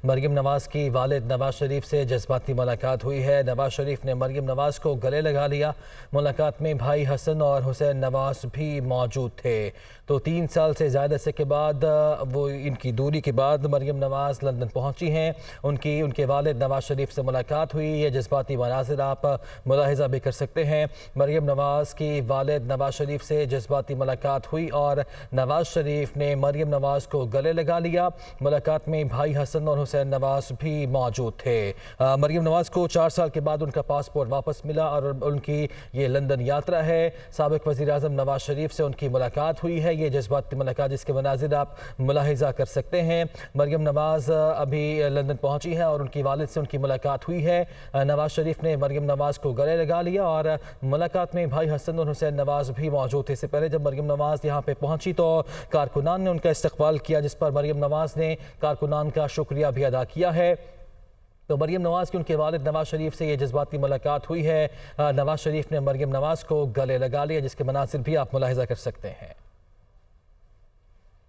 मरीम नवाज की वालिद नवाज शरीफ से जज्बाती मुलाकात हुई है। नवाज शरीफ ने मरीम नवाज को गले लगा लिया। मुलाकात में भाई हसन और हुसैन नवाज भी मौजूद थे। तो 3 साल से ज़्यादा अरसे के बाद वो इनकी दूरी के बाद मरीम नवाज लंदन पहुंची हैं। उनके वालिद नवाज शरीफ से मुलाकात हुई। ये जज्बाती मनाज़िर आप मुलाहिज़ा भी कर सकते हैं। मरीम नवाज की वालिद नवाज शरीफ से जज्बाती मुलाकात हुई और नवाज शरीफ ने मरीम नवाज को गले लगा लिया। मुलाकात में भाई हसन और हुसैन नवाज भी मौजूद थे। मरीम नवाज को 4 साल के बाद उनका पासपोर्ट वापस मिला और उनकी ये लंदन यात्रा है। साबिक़ वज़ीर आज़म नवाज शरीफ से उनकी मुलाकात हुई है। ये जज्बाती मुलाकात जिसके मनाज़िर आप मुलाहिज़ा कर सकते हैं। मरीम नवाज अभी लंदन पहुंची है और उनकी वालिद से उनकी मुलाकात हुई है। नवाज शरीफ ने मरीम नवाज को गले लगा लिया और मुलाकात में भाई हसन और हुसैन नवाज भी मौजूद थे। इससे पहले जब मरीम नवाज यहाँ पे पहुंची तो कारकुनान ने उनका इस्तकबाल किया, जिस पर मरीम नवाज ने कारकुनान का शुक्रिया भी अदा किया है। तो मरीम नवाज की उनके वालिद नवाज शरीफ से ये जज्बाती मुलाकात हुई है। नवाज शरीफ ने मरीम नवाज को गले लगा लिया, जिसके मनासिर भी आप मुलाहिज़ा कर सकते हैं।